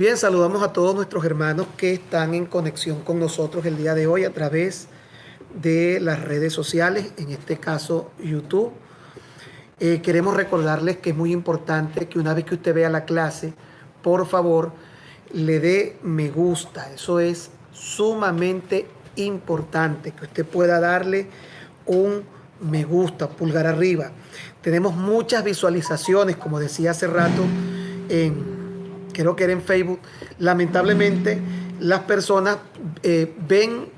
Bien, saludamos a todos nuestros hermanos que están en conexión con nosotros el día de hoy a través de las redes sociales, en este caso YouTube. Queremos recordarles que es muy importante que una vez que usted vea la clase, por favor, le dé me gusta. Eso es sumamente importante, que usted pueda darle un me gusta, pulgar arriba. Tenemos muchas visualizaciones, como decía hace rato, creo que era en Facebook. Lamentablemente, las personas ven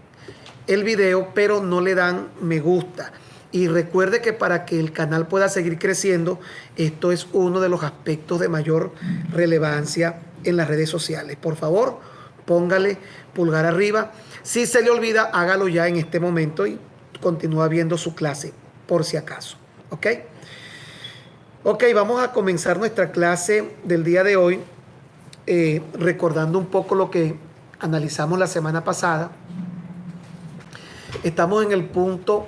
el video, pero no le dan me gusta. Y recuerde que para que el canal pueda seguir creciendo, esto es uno de los aspectos de mayor relevancia en las redes sociales. Por favor, póngale pulgar arriba. Si se le olvida, hágalo ya en este momento y continúa viendo su clase, por si acaso. ¿Ok? Ok, vamos a comenzar nuestra clase del día de hoy, recordando un poco lo que analizamos la semana pasada. Estamos en el punto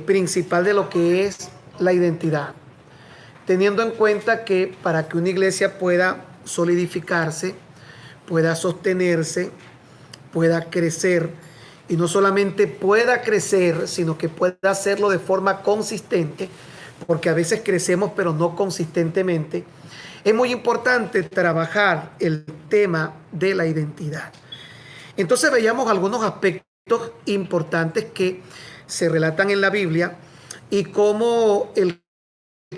principal de lo que es la identidad, teniendo en cuenta que para que una iglesia pueda solidificarse, pueda sostenerse, pueda crecer, y no solamente pueda crecer, sino que pueda hacerlo de forma consistente, porque a veces crecemos pero no consistentemente, es muy importante trabajar el tema de la identidad. Entonces veíamos algunos aspectos importantes que se relatan en la Biblia y cómo el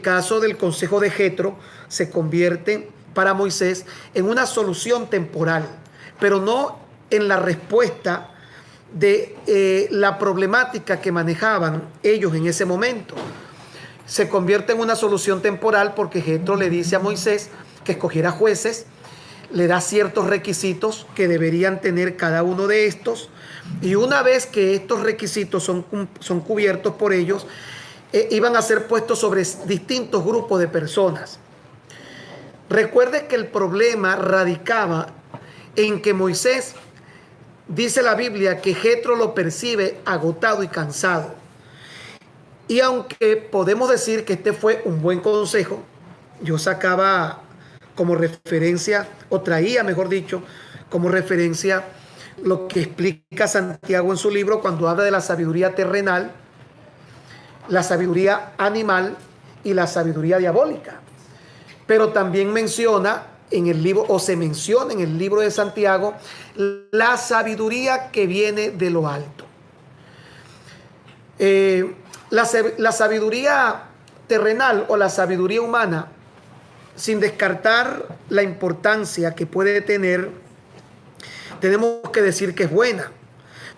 caso del consejo de Jetro se convierte para Moisés en una solución temporal, pero no en la respuesta de la problemática que manejaban ellos en ese momento. Se convierte en una solución temporal porque Jetro le dice a Moisés que escogiera jueces, le da ciertos requisitos que deberían tener cada uno de estos, y una vez que estos requisitos son cubiertos por ellos, iban a ser puestos sobre distintos grupos de personas. Recuerde que el problema radicaba en que Moisés, dice la Biblia, que Jetro lo percibe agotado y cansado. Y aunque podemos decir que este fue un buen consejo, yo sacaba como referencia, o traía, mejor dicho, como referencia lo que explica Santiago en su libro cuando habla de la sabiduría terrenal, la sabiduría animal y la sabiduría diabólica. Pero también menciona en el libro, o se menciona en el libro de Santiago, la sabiduría que viene de lo alto. La sabiduría terrenal o la sabiduría humana, sin descartar la importancia que puede tener, tenemos que decir que es buena,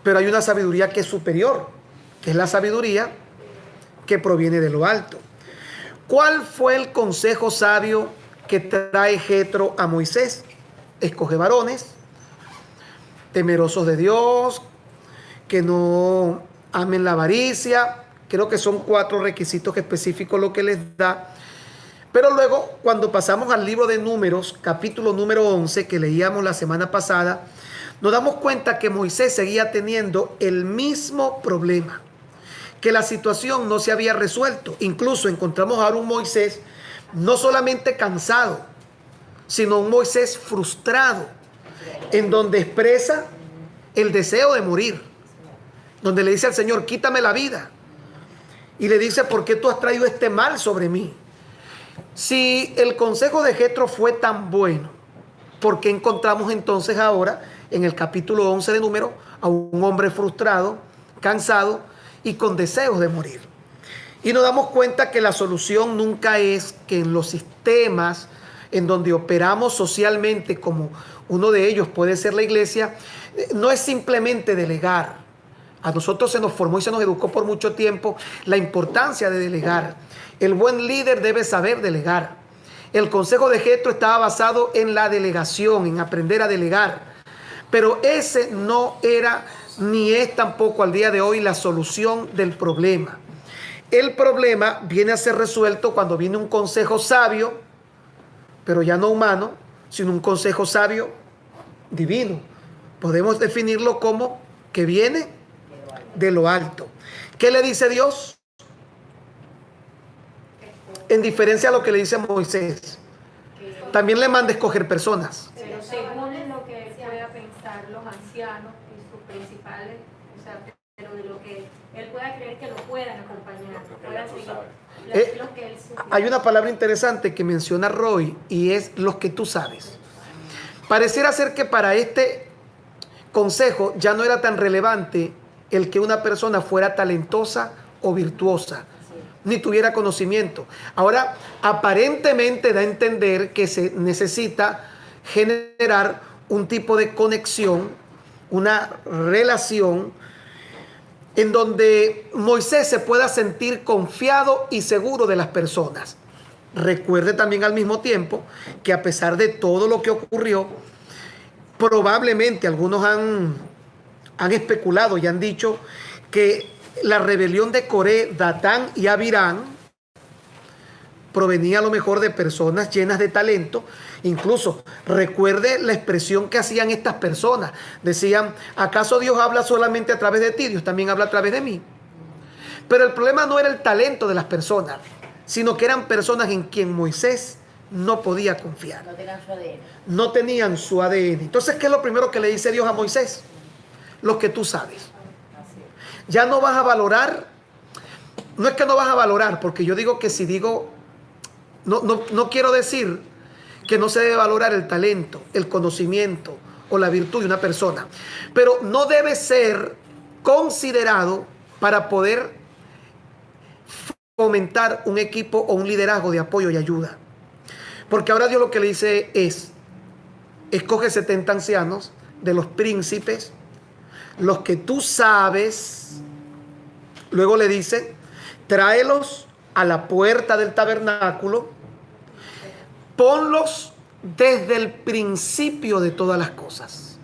pero hay una sabiduría que es superior, que es la sabiduría que proviene de lo alto. ¿Cuál fue el consejo sabio que trae Jetro a Moisés? Escoge varones temerosos de Dios, que no amen la avaricia. Creo que son 4 requisitos específicos lo que les da. Pero luego, cuando pasamos al libro de Números, capítulo número 11, que leíamos la semana pasada, nos damos cuenta que Moisés seguía teniendo el mismo problema, que la situación no se había resuelto. Incluso encontramos ahora un Moisés no solamente cansado, sino un Moisés frustrado, en donde expresa el deseo de morir, donde le dice al Señor, quítame la vida. Y le dice, ¿por qué tú has traído este mal sobre mí? Si el consejo de Jetro fue tan bueno, ¿por qué encontramos entonces ahora en el capítulo 11 de Números a un hombre frustrado, cansado y con deseos de morir? Y nos damos cuenta que la solución nunca es que en los sistemas en donde operamos socialmente, como uno de ellos puede ser la iglesia, no es simplemente delegar. A nosotros se nos formó y se nos educó por mucho tiempo la importancia de delegar. El buen líder debe saber delegar. El consejo de Jetro estaba basado en la delegación, en aprender a delegar. Pero ese no era ni es tampoco al día de hoy la solución del problema. El problema viene a ser resuelto cuando viene un consejo sabio, pero ya no humano, sino un consejo sabio divino. Podemos definirlo como que viene de lo alto. ¿Qué le dice Dios? En diferencia a lo que le dice Moisés, también le manda escoger personas. según lo que pueda pensar los ancianos y sus principales, o sea, pero de lo que él pueda creer que lo puedan acompañar, puedan seguir los que él sugiere. Hay una palabra interesante que menciona Roy y es los que tú sabes. Pareciera ser que para este consejo ya no era tan relevante el que una persona fuera talentosa o virtuosa, ni tuviera conocimiento. Ahora, aparentemente da a entender que se necesita generar un tipo de conexión, una relación en donde Moisés se pueda sentir confiado y seguro de las personas. Recuerde también al mismo tiempo que a pesar de todo lo que ocurrió, probablemente algunos han especulado y han dicho que la rebelión de Coré, Datán y Abirán provenía a lo mejor de personas llenas de talento. Incluso recuerde la expresión que hacían estas personas. Decían, ¿acaso Dios habla solamente a través de ti? Dios también habla a través de mí. Pero el problema no era el talento de las personas, sino que eran personas en quien Moisés no podía confiar. No tenían su ADN. No tenían su ADN. Entonces, ¿qué es lo primero que le dice Dios a Moisés? Lo que tú sabes. Ya no vas a valorar. No es que no vas a valorar, porque yo digo que si digo, no quiero decir que no se debe valorar el talento, el conocimiento o la virtud de una persona, pero no debe ser considerado para poder fomentar un equipo o un liderazgo de apoyo y ayuda. Porque ahora Dios lo que le dice es, escoge 70 ancianos de los príncipes, los que tú sabes. Luego le dice, tráelos a la puerta del tabernáculo, ponlos desde el principio de todas las cosas.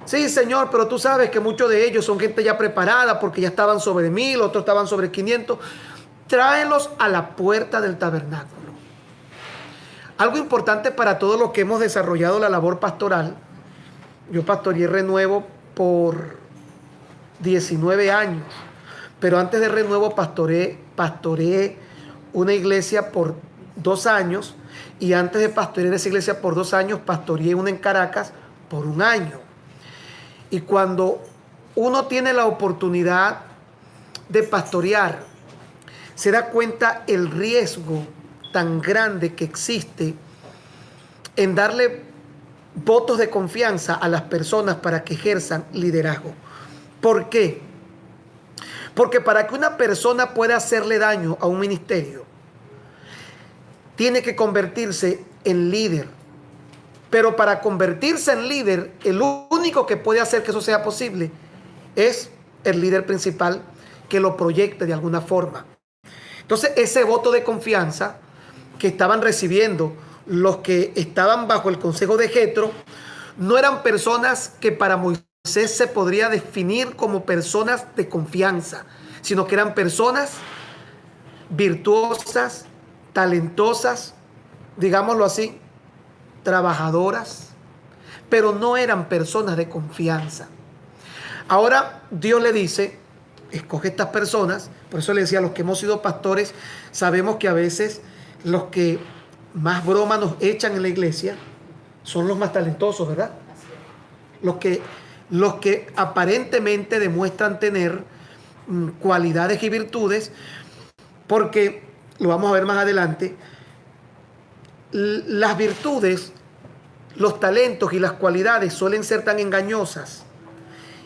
Sí, Señor, pero tú sabes que muchos de ellos son gente ya preparada porque ya estaban sobre 1000, otros estaban sobre 500. Tráelos a la puerta del tabernáculo. Algo importante para todos los que hemos desarrollado la labor pastoral. Yo pastoreé Renuevo por 19 años, pero antes de Renuevo pastoreé una iglesia por 2 años, y antes de pastorear esa iglesia por 2 años, pastoreé una en Caracas por 1 año. Y cuando uno tiene la oportunidad de pastorear, se da cuenta el riesgo tan grande que existe en darle votos de confianza a las personas para que ejerzan liderazgo. ¿Por qué? Porque para que una persona pueda hacerle daño a un ministerio, tiene que convertirse en líder. Pero para convertirse en líder, el único que puede hacer que eso sea posible es el líder principal, que lo proyecte de alguna forma. Entonces, ese voto de confianza que estaban recibiendo los que estaban bajo el consejo de Jetro, no eran personas que para Moisés se podría definir como personas de confianza, sino que eran personas virtuosas, talentosas, digámoslo así, trabajadoras, pero no eran personas de confianza. Ahora Dios le dice, escoge estas personas. Por eso le decía, a los que hemos sido pastores, sabemos que a veces los que más broma nos echan en la iglesia son los más talentosos, ¿verdad? Los que aparentemente demuestran tener cualidades y virtudes, porque lo vamos a ver más adelante. Las virtudes, los talentos y las cualidades suelen ser tan engañosas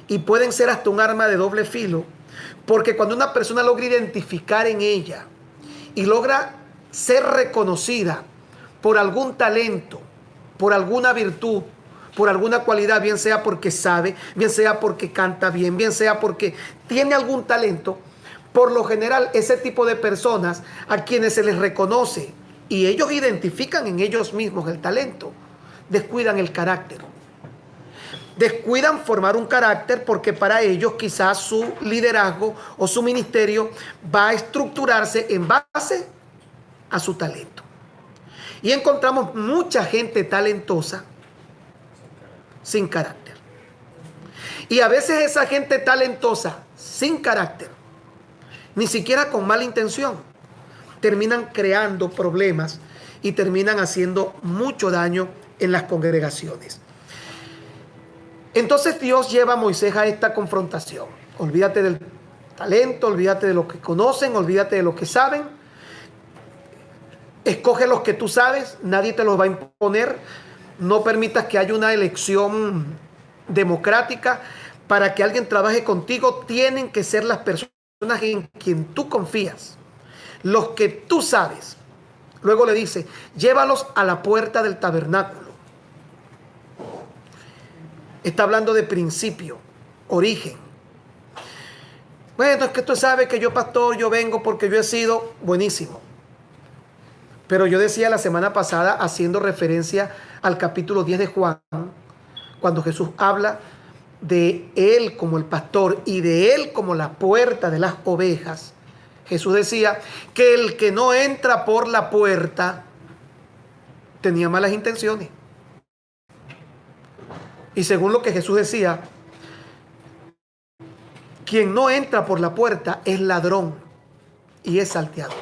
y pueden ser hasta un arma de doble filo, porque cuando una persona logra identificar en ella y logra ser reconocida por algún talento, por alguna virtud, por alguna cualidad, bien sea porque sabe, bien sea porque canta bien, bien sea porque tiene algún talento, por lo general ese tipo de personas a quienes se les reconoce y ellos identifican en ellos mismos el talento, descuidan el carácter. Descuidan formar un carácter porque para ellos quizás su liderazgo o su ministerio va a estructurarse en base a su talento. Y encontramos mucha gente talentosa sin carácter. Y a veces esa gente talentosa sin carácter, ni siquiera con mala intención, terminan creando problemas y terminan haciendo mucho daño en las congregaciones. Entonces Dios lleva a Moisés a esta confrontación. Olvídate del talento, olvídate de lo que conocen, olvídate de lo que saben. Escoge los que tú sabes, nadie te los va a imponer. No permitas que haya una elección democrática. Para que alguien trabaje contigo, tienen que ser las personas en quien tú confías, los que tú sabes. Luego le dice, llévalos a la puerta del tabernáculo. Está hablando de principio, origen. Bueno, es que tú sabes que yo, pastor, yo vengo porque yo he sido buenísimo. Pero yo decía la semana pasada, haciendo referencia al capítulo 10 de Juan, cuando Jesús habla de él como el pastor y de él como la puerta de las ovejas. Jesús decía que el que no entra por la puerta tenía malas intenciones. Y según lo que Jesús decía, quien no entra por la puerta es ladrón y es salteador.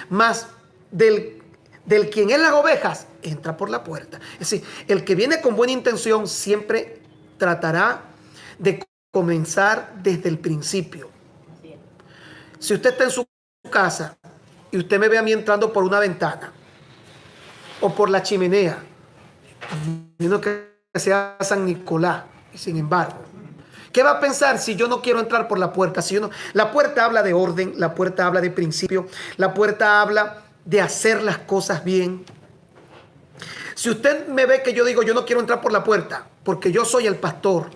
Mas del quien es las ovejas, entra por la puerta. Es decir, el que viene con buena intención siempre tratará de comenzar desde el principio. Si usted está en su casa y usted me ve a mí entrando por una ventana o por la chimenea, viendo que sea San Nicolás, y sin embargo, ¿qué va a pensar si yo no quiero entrar por la puerta? Si yo no, la puerta habla de orden, la puerta habla de principio, la puerta habla de hacer las cosas bien. Si usted me ve que yo digo, yo no quiero entrar por la puerta, porque yo soy el pastor,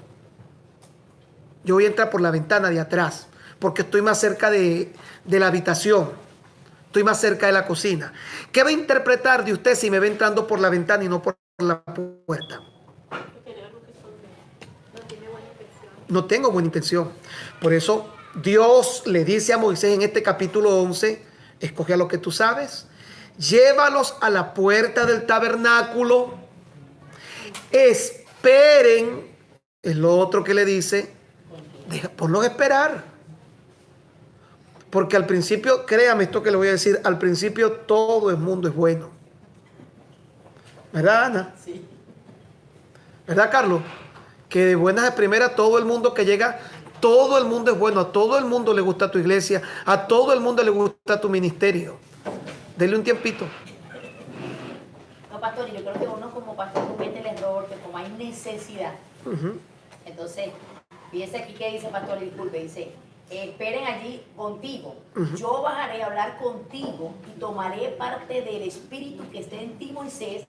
yo voy a entrar por la ventana de atrás, porque estoy más cerca de la habitación, estoy más cerca de la cocina. ¿Qué va a interpretar de usted si me ve entrando por la ventana y no por la puerta? No tengo buena intención. Por eso Dios le dice a Moisés en este capítulo 11, escoge a lo que tú sabes, llévalos a la puerta del tabernáculo, esperen, es lo otro que le dice, ponlos a esperar. Porque al principio, créame esto que le voy a decir, al principio todo el mundo es bueno. ¿Verdad, Ana? Sí. ¿Verdad, Carlos? Que de buenas de primera todo el mundo que llega, todo el mundo es bueno, a todo el mundo le gusta tu iglesia, a todo el mundo le gusta tu ministerio. Dele un tiempito. No, pastor, yo creo que uno como pastor comete el error que como hay necesidad. Entonces, fíjese aquí que dice, pastor, disculpe, dice, esperen allí contigo. Yo bajaré a hablar contigo y tomaré parte del espíritu que esté en ti, Moisés,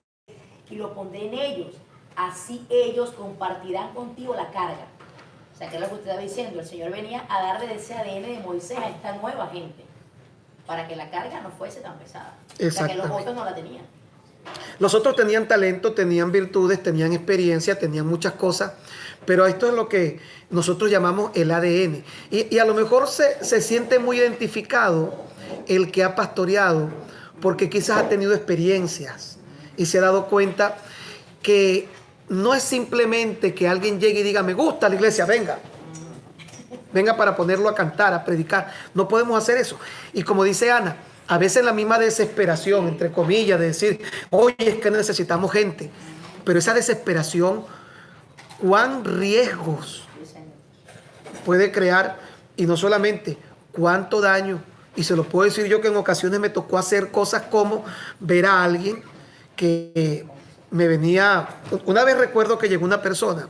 y lo pondré en ellos. Así ellos compartirán contigo la carga. O sea, que es lo que usted estaba diciendo. El Señor venía a darle de ese ADN de Moisés a esta nueva gente, para que la carga no fuese tan pesada. O sea, que los otros no la tenían. Los otros tenían talento, tenían virtudes, tenían experiencia, tenían muchas cosas, pero esto es lo que nosotros llamamos el ADN. Y a lo mejor se siente muy identificado el que ha pastoreado, porque quizás ha tenido experiencias y se ha dado cuenta que no es simplemente que alguien llegue y diga, me gusta la iglesia, venga para ponerlo a cantar, a predicar. No podemos hacer eso. Y como dice Ana, a veces la misma desesperación, entre comillas, de decir, oye, es que necesitamos gente. Pero esa desesperación, cuán riesgos puede crear, y no solamente, cuánto daño. Y se lo puedo decir yo que en ocasiones me tocó hacer cosas como ver a alguien que me venía, una vez recuerdo que llegó una persona,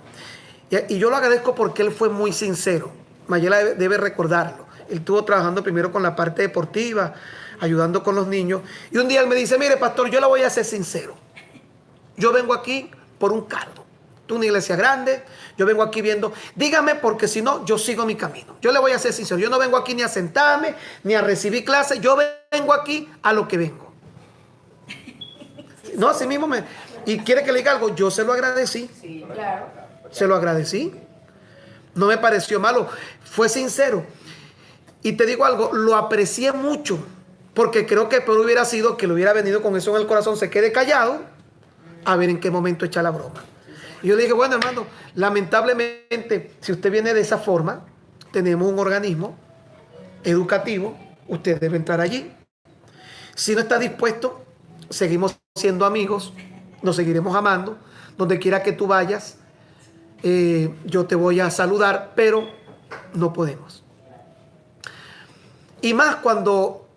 y yo lo agradezco porque él fue muy sincero. Mayela debe recordarlo. Él estuvo trabajando primero con la parte deportiva, ayudando con los niños, y un día él me dice, mire, pastor, yo le voy a ser sincero. Yo vengo aquí por un cargo. Tú una iglesia grande, yo vengo aquí viendo, dígame, porque si no, yo sigo mi camino. Yo le voy a ser sincero, yo no vengo aquí ni a sentarme, ni a recibir clases, yo vengo aquí a lo que vengo. No, así mismo y quiere que le diga algo, yo se lo agradecí. Sí, claro. Se lo agradecí. No me pareció malo, fue sincero. Y te digo algo, lo aprecié mucho, porque creo que peor hubiera sido que le hubiera venido con eso en el corazón, se quede callado, a ver en qué momento echa la broma. Y yo le dije, bueno, hermano, lamentablemente, si usted viene de esa forma, tenemos un organismo educativo, usted debe entrar allí. Si no está dispuesto, seguimos siendo amigos nos seguiremos amando. Donde quiera que tú vayas, yo te voy a saludar, pero no podemos. Y más cuando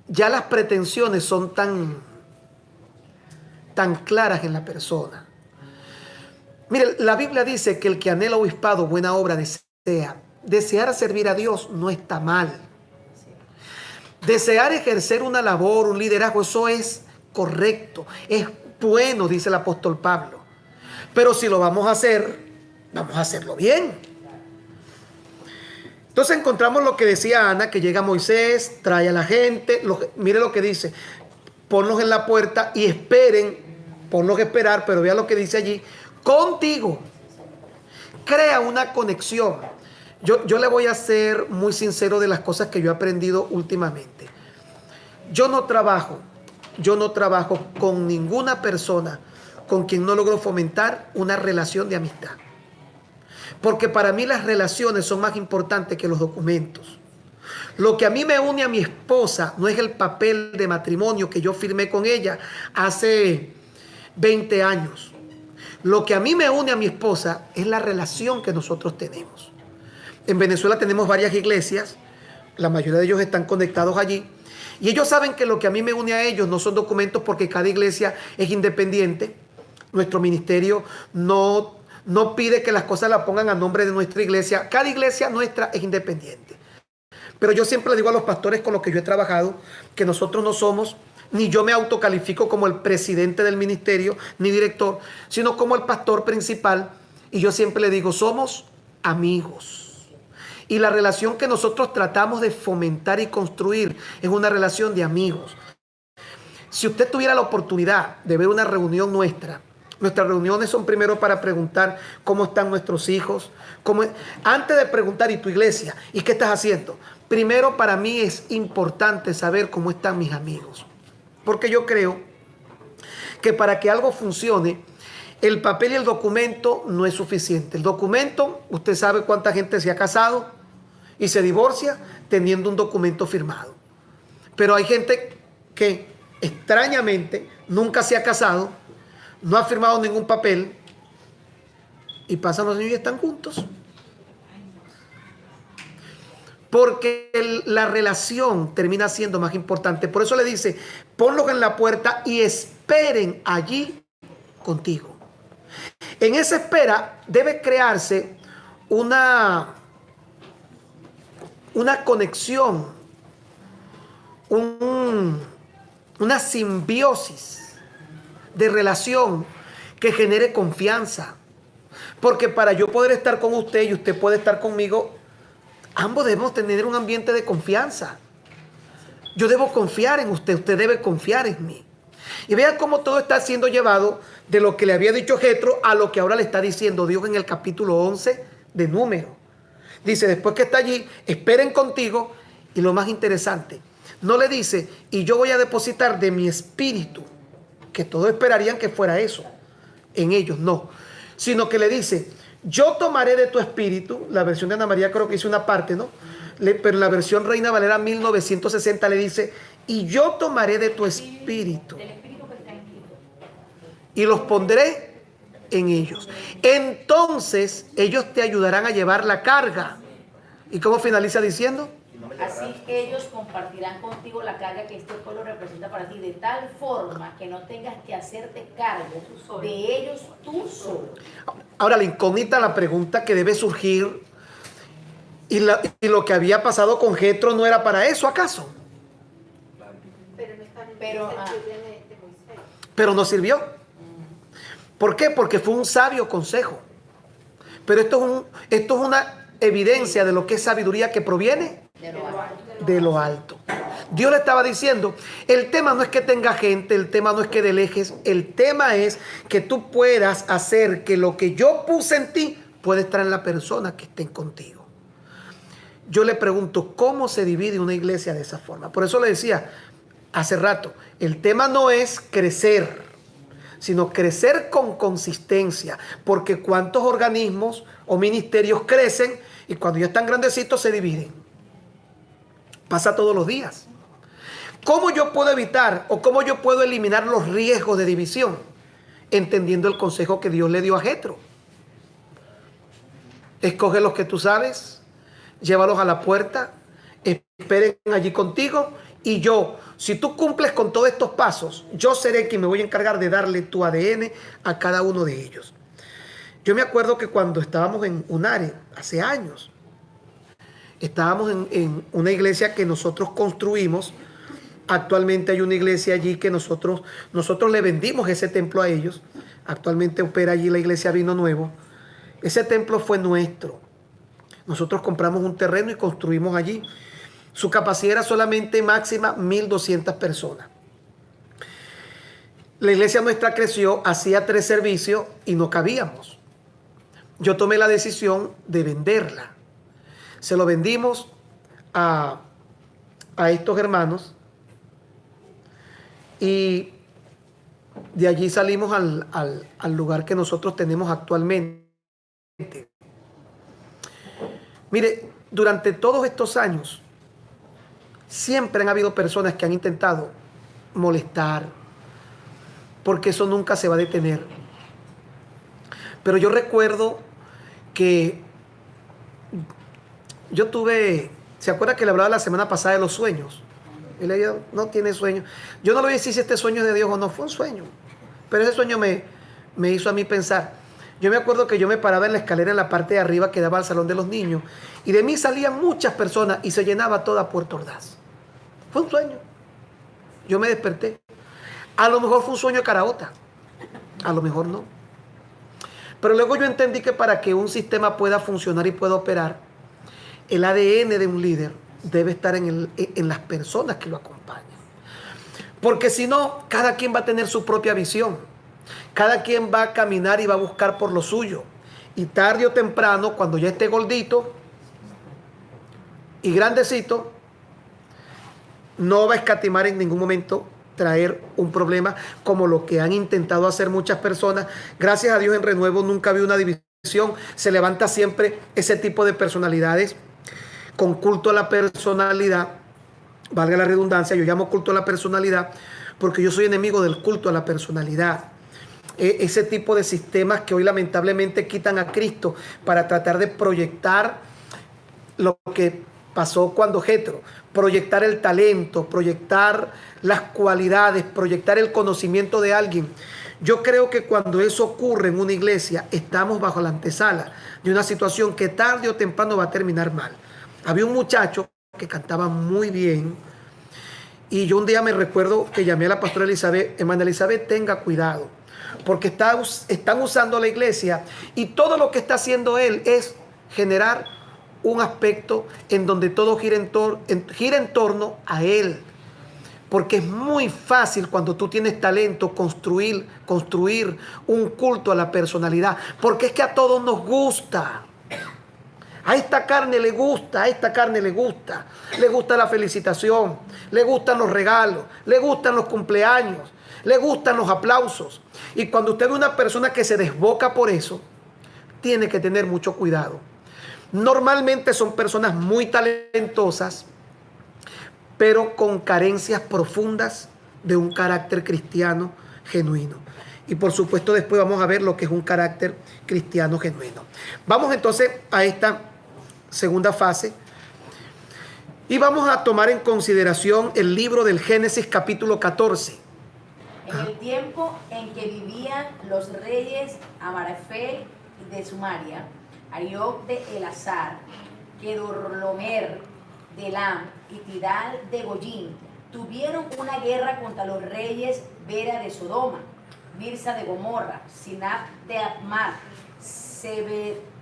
ya las pretensiones son tan claras en la persona. Mire, la Biblia dice que el que anhela obispado, buena obra desea. Desear servir a Dios no está mal. Desear ejercer una labor, un liderazgo, eso es correcto, es bueno, dice el apóstol Pablo. Pero si lo vamos a hacerlo bien. Entonces encontramos lo que decía Ana, que llega Moisés, trae a la gente, mire lo que dice, ponlos en la puerta y esperen, ponlos a esperar, pero vea lo que dice allí, contigo. Crea una conexión. Yo le voy a ser muy sincero de las cosas que yo he aprendido últimamente. Yo no trabajo con ninguna persona con quien no logro fomentar una relación de amistad. Porque para mí las relaciones son más importantes que los documentos. Lo que a mí me une a mi esposa no es el papel de matrimonio que yo firmé con ella hace 20 años. Lo que a mí me une a mi esposa es la relación que nosotros tenemos. En Venezuela tenemos varias iglesias, la mayoría de ellos están conectados allí. Y ellos saben que lo que a mí me une a ellos no son documentos porque cada iglesia es independiente. Nuestro ministerio no pide que las cosas las pongan a nombre de nuestra iglesia. Cada iglesia nuestra es independiente. Pero yo siempre le digo a los pastores con los que yo he trabajado que nosotros no somos, ni yo me autocalifico como el presidente del ministerio, ni director, sino como el pastor principal. Y yo siempre le digo, somos amigos. Y la relación que nosotros tratamos de fomentar y construir es una relación de amigos. Si usted tuviera la oportunidad de ver una reunión nuestras reuniones son primero para preguntar cómo están nuestros hijos. Antes de preguntar, ¿y tu iglesia? ¿Y qué estás haciendo? Primero, para mí es importante saber cómo están mis amigos. Porque yo creo que para que algo funcione, el papel y el documento no es suficiente. El documento, usted sabe cuánta gente se ha casado y se divorcia teniendo un documento firmado. Pero hay gente que extrañamente nunca se ha casado, no ha firmado ningún papel y pasan los años y están juntos. Porque la relación termina siendo más importante. Por eso le dice, ponlos en la puerta y esperen allí contigo. En esa espera debe crearse una conexión, una simbiosis de relación que genere confianza. Porque para yo poder estar con usted y usted puede estar conmigo, ambos debemos tener un ambiente de confianza. Yo debo confiar en usted, usted debe confiar en mí. Y vean cómo todo está siendo llevado de lo que le había dicho Jetro a lo que ahora le está diciendo Dios en el capítulo 11 de Números. Dice, después que está allí, esperen contigo. Y lo más interesante, no le dice, y yo voy a depositar de mi espíritu, que todos esperarían que fuera eso, en ellos, no. Sino que le dice, yo tomaré de tu espíritu, la versión de Ana María creo que hizo una parte, ¿no? Pero la versión Reina Valera 1960 le dice, y yo tomaré de tu espíritu y los pondré en ellos. Entonces ellos te ayudarán a llevar la carga. ¿Y cómo finaliza diciendo? Así ellos compartirán contigo la carga que este pueblo representa para ti, de tal forma que no tengas que hacerte cargo de ellos tú solo. Ahora la incógnita, la pregunta que debe surgir, y lo que había pasado con Jetro no era para eso, ¿acaso? Pero no sirvió. ¿Por qué? Porque fue un sabio consejo. Pero esto es una evidencia de lo que es sabiduría que proviene de lo alto. Dios le estaba diciendo, el tema no es que tenga gente, el tema no es que delejes, el tema es que tú puedas hacer que lo que yo puse en ti pueda estar en la persona que esté contigo. Yo le pregunto, ¿cómo se divide una iglesia de esa forma? Por eso le decía hace rato, el tema no es crecer, sino crecer con consistencia, porque cuántos organismos o ministerios crecen y cuando ya están grandecitos se dividen. Pasa todos los días. ¿Cómo yo puedo evitar o cómo yo puedo eliminar los riesgos de división? entendiendo el consejo que Dios le dio a Jetro. Escoge los que tú sabes, llévalos a la puerta, esperen allí contigo, y yo, si tú cumples con todos estos pasos, yo seré quien me voy a encargar de darle tu ADN a cada uno de ellos. Yo me acuerdo que cuando estábamos en Unare, hace años, estábamos en una iglesia que nosotros construimos. Actualmente hay una iglesia allí que nosotros le vendimos ese templo a ellos. Actualmente opera allí la iglesia Vino Nuevo. Ese templo fue nuestro. Nosotros compramos un terreno y construimos allí. Su capacidad era solamente máxima 1,200 personas. La iglesia nuestra creció, hacía 3 servicios y no cabíamos. Yo tomé la decisión de venderla. Se lo vendimos a estos hermanos y de allí salimos al lugar que nosotros tenemos actualmente. Mire, durante todos estos años siempre han habido personas que han intentado molestar, porque eso nunca se va a detener. Pero yo recuerdo que yo tuve, ¿se acuerda que le hablaba la semana pasada de los sueños? Y le digo, no tiene sueño. Yo no lo voy a decir si este sueño es de Dios o no, fue un sueño. Pero ese sueño me hizo a mí pensar. Yo me acuerdo que yo me paraba en la escalera en la parte de arriba que daba al salón de los niños, y de mí salían muchas personas y se llenaba toda Puerto Ordaz. Fue un sueño. Yo me desperté. A lo mejor fue un sueño de caraota, a lo mejor no. Pero luego yo entendí que para que un sistema pueda funcionar y pueda operar, el ADN de un líder debe estar en las personas que lo acompañan. Porque si no, cada quien va a tener su propia visión. Cada quien va a caminar y va a buscar por lo suyo. Y tarde o temprano, cuando ya esté gordito y grandecito, no va a escatimar en ningún momento traer un problema como lo que han intentado hacer muchas personas. Gracias a Dios en Renuevo nunca había una división. Se levanta siempre ese tipo de personalidades con culto a la personalidad. Valga la redundancia, yo llamo culto a la personalidad porque yo soy enemigo del culto a la personalidad. Ese tipo de sistemas que hoy lamentablemente quitan a Cristo para tratar de proyectar lo que pasó cuando Jetro, proyectar el talento, proyectar las cualidades, proyectar el conocimiento de alguien. Yo creo que cuando eso ocurre en una iglesia, estamos bajo la antesala de una situación que tarde o temprano va a terminar mal. Había un muchacho que cantaba muy bien, y yo un día me recuerdo que llamé a la pastora Elizabeth: hermana Elizabeth, tenga cuidado, porque están usando la iglesia y todo lo que está haciendo él es generar un aspecto en donde todo gira en torno a él. Porque es muy fácil cuando tú tienes talento construir un culto a la personalidad. Porque es que a todos nos gusta. A esta carne le gusta, a esta carne le gusta. Le gusta la felicitación, le gustan los regalos, le gustan los cumpleaños, le gustan los aplausos. Y cuando usted ve una persona que se desboca por eso, tiene que tener mucho cuidado. Normalmente son personas muy talentosas, pero con carencias profundas de un carácter cristiano genuino. Y por supuesto después vamos a ver lo que es un carácter cristiano genuino. Vamos entonces a esta segunda fase y vamos a tomar en consideración el libro del Génesis capítulo 14. En el tiempo en que vivían los reyes Amarafel de Sumaria, Arioc de Elazar, Kedorlomer de Elam y Tidal de Goyim, tuvieron una guerra contra los reyes Bera de Sodoma, Birsa de Gomorra, Sinab de Atmar, Semeber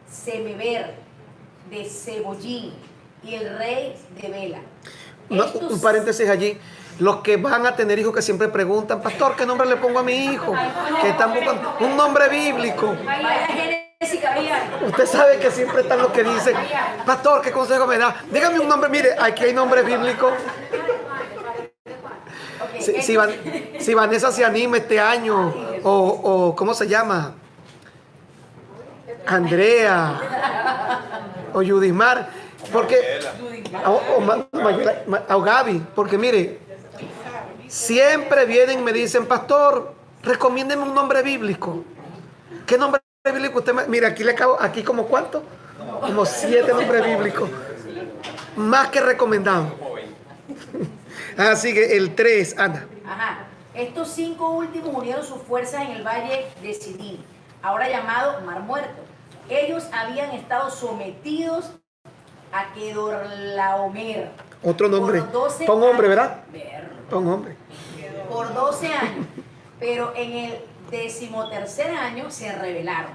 de Seboyim y el rey de Bela. Un paréntesis allí. Los que van a tener hijos que siempre preguntan: pastor, ¿qué nombre le pongo a mi hijo? Que están buscando un nombre bíblico. Usted sabe que siempre están los que dicen: pastor, ¿qué consejo me da? Dígame un nombre. Mire, aquí hay nombres bíblicos. Si Vanessa se anima este año, o ¿cómo se llama? Andrea, o Judismar, porque, o Gaby, porque mire, siempre vienen y me dicen: pastor, Recomiéndeme un nombre bíblico. ¿Qué nombre bíblico usted me... Mira, aquí le acabo, aquí como ¿cuánto? Como 7 nombres bíblicos. Más que recomendado. Así que el 3, Ana. Ajá. Estos 5 últimos unieron sus fuerzas en el valle de Sidín, ahora llamado Mar Muerto. Ellos habían estado sometidos a Kedorlaomer. Otro nombre. Por 12 Pon hombre, años. ¿verdad? Pon hombre. Por 12 años. Pero en el 13º año se rebelaron.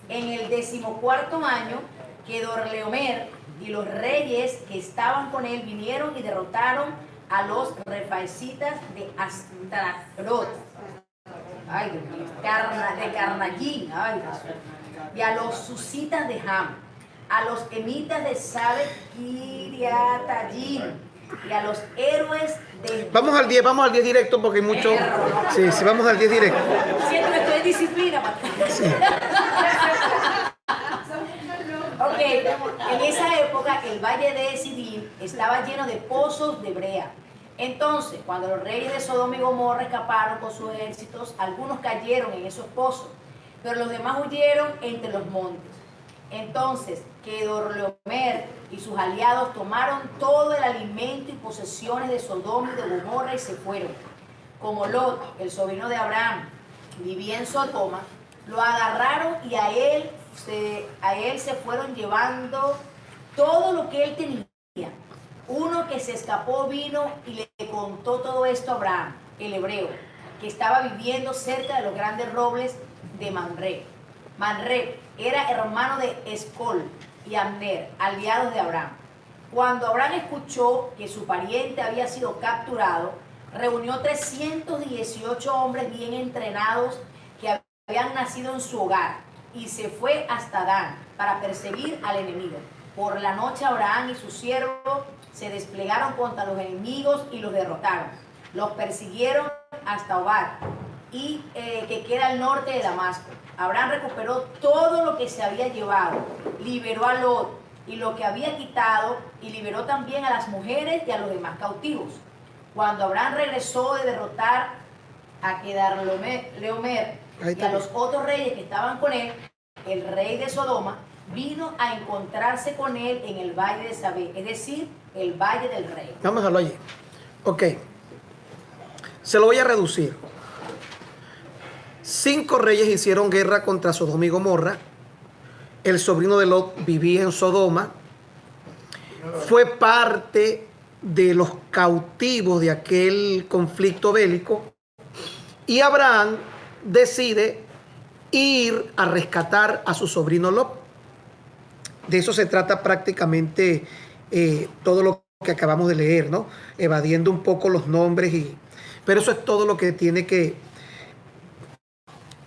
En el 14º año, Kedorlaomer y los reyes que estaban con él vinieron y derrotaron a los refaicitas de Astarot. Ay, Dios mío. De Carnallín. Ay, Jesús. Y a los susitas de Ham, a los emitas de Sabet Kiriatayim, y a los héroes de... Vamos al 10 directo porque hay mucho... Sí, sí, vamos al 10 directo. Siento que estoy en disciplina, Patricia. Sí. Ok, en esa época el valle de Sidín estaba lleno de pozos de brea. Entonces, cuando los reyes de Sodoma y Gomorra escaparon con sus ejércitos, algunos cayeron en esos pozos, pero los demás huyeron entre los montes. Entonces, Kedorlaomer y sus aliados tomaron todo el alimento y posesiones de Sodoma y de Gomorra y se fueron. Como Lot, el sobrino de Abraham, vivía en Sodoma, lo agarraron y a él se fueron llevando todo lo que él tenía. Uno que se escapó vino y le contó todo esto a Abraham, el hebreo, que estaba viviendo cerca de los grandes robles de Manré. Manré era hermano de Escol y Abner, aliados de Abraham. Cuando Abraham escuchó que su pariente había sido capturado, reunió 318 hombres bien entrenados que habían nacido en su hogar y se fue hasta Dan para perseguir al enemigo. Por la noche Abraham y su siervo se desplegaron contra los enemigos y los derrotaron. Los persiguieron hasta Obar, y que queda al norte de Damasco. Abraham recuperó todo lo que se había llevado, liberó a Lot y lo que había quitado, y liberó también a las mujeres y a los demás cautivos. Cuando Abraham regresó de derrotar a Kedorlaomer y a los otros reyes que estaban con él, el rey de Sodoma vino a encontrarse con él en el valle de Sabé, es decir, el valle del rey. Vamos a dejarlo allí. Ok. Se lo voy a reducir. 5 reyes hicieron guerra contra Sodoma y Gomorra. El sobrino de Lot vivía en Sodoma. Fue parte de los cautivos de aquel conflicto bélico. Y Abraham decide ir a rescatar a su sobrino Lot. De eso se trata prácticamente todo lo que acabamos de leer, ¿no? Evadiendo un poco los nombres, pero eso es todo lo que tiene que...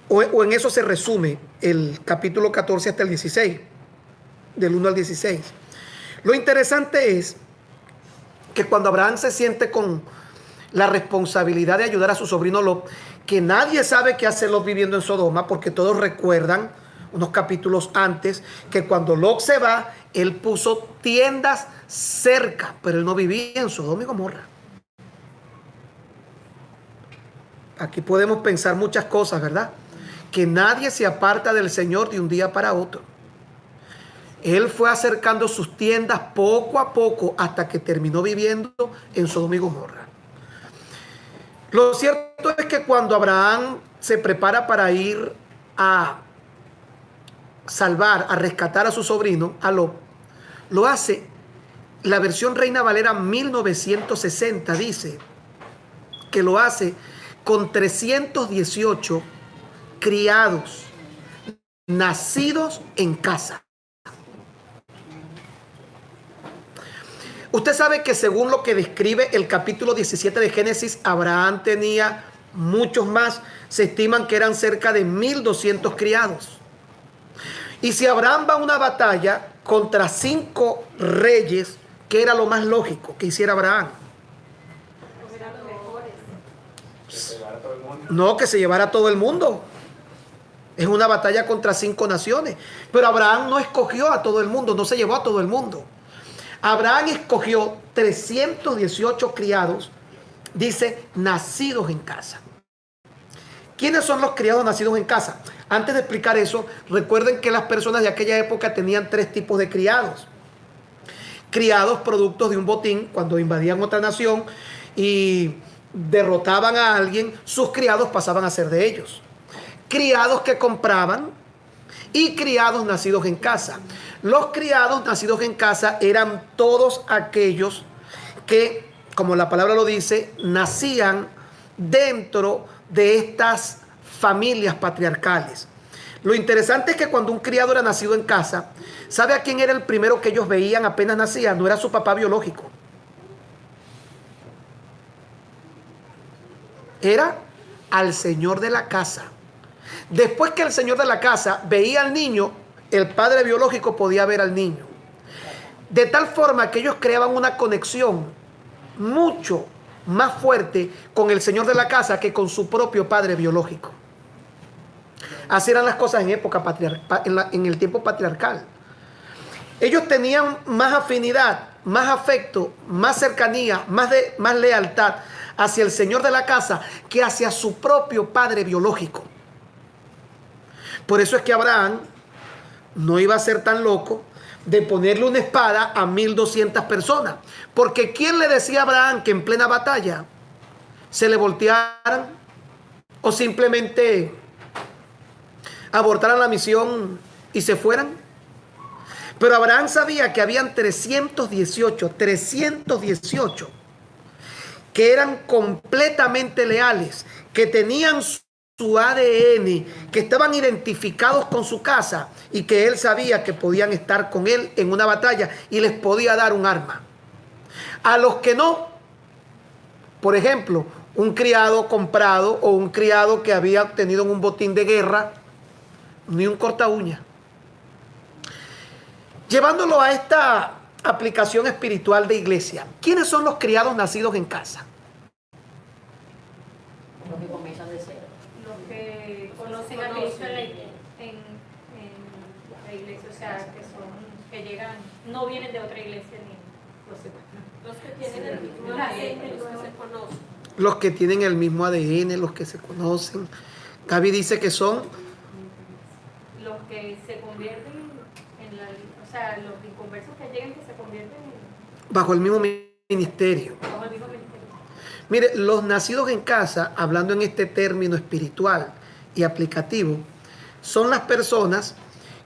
O en eso se resume el capítulo 14 hasta el 16, del 1 al 16. Lo interesante es que cuando Abraham se siente con la responsabilidad de ayudar a su sobrino Lot, que nadie sabe qué hace Lot viviendo en Sodoma, porque todos recuerdan unos capítulos antes que cuando Lot se va, él puso tiendas cerca, pero él no vivía en Sodoma y Gomorra. Aquí podemos pensar muchas cosas, ¿verdad? Que nadie se aparta del Señor de un día para otro. Él fue acercando sus tiendas poco a poco hasta que terminó viviendo en Sodoma y Gomorra. Lo cierto es que cuando Abraham se prepara para ir a salvar, a rescatar a su sobrino, a Lot, lo hace. La versión Reina Valera 1960 dice que lo hace con 318 criados nacidos en casa. Usted sabe que según lo que describe el capítulo 17 de Génesis, Abraham tenía muchos más. Se estiman que eran cerca de 1200 criados. Y si Abraham va a una batalla contra 5 reyes, ¿qué era lo más lógico que hiciera Abraham? No, que se llevara a todo el mundo. Es una batalla contra 5 naciones. Pero Abraham no escogió a todo el mundo, no se llevó a todo el mundo. Abraham escogió 318 criados, dice, nacidos en casa. ¿Quiénes son los criados nacidos en casa? Antes de explicar eso, recuerden que las personas de aquella época tenían 3 tipos de criados. Criados productos de un botín, cuando invadían otra nación y derrotaban a alguien, sus criados pasaban a ser de ellos. Criados que compraban y criados nacidos en casa. Los criados nacidos en casa eran todos aquellos que, como la palabra lo dice, nacían dentro de estas familias patriarcales. Lo interesante es que cuando un criado era nacido en casa, ¿sabe a quién era el primero que ellos veían apenas nacía? No era su papá biológico. Era al señor de la casa. Después que el señor de la casa veía al niño, el padre biológico podía ver al niño. De tal forma que ellos creaban una conexión mucho más fuerte con el señor de la casa que con su propio padre biológico. Así eran las cosas en época en el tiempo patriarcal. Ellos tenían más afinidad, más afecto, más cercanía, más lealtad hacia el señor de la casa que hacia su propio padre biológico. Por eso es que Abraham no iba a ser tan loco de ponerle una espada a 1200 personas. Porque ¿quién le decía a Abraham que en plena batalla se le voltearan o simplemente abortaran la misión y se fueran? Pero Abraham sabía que habían 318 que eran completamente leales, que tenían su ADN, que estaban identificados con su casa y que él sabía que podían estar con él en una batalla y les podía dar un arma. A los que no, por ejemplo, un criado comprado o un criado que había obtenido en un botín de guerra, ni un corta uña. Llevándolo a esta aplicación espiritual de iglesia, ¿quiénes son los criados nacidos en casa? Los que comienzan de cero. Los que conocen a Cristo en la iglesia, o sea, que llegan, no vienen de otra iglesia ni los que tienen el mismo ADN, los que se conocen. Los que tienen el mismo ADN, los que se conocen. Gaby dice que son los que se convierten o sea, los inconversos que llegan, que se convierten bajo el mismo ministerio. bajo el mismo ministerio. Mire, los nacidos en casa, hablando en este término espiritual y aplicativo, son las personas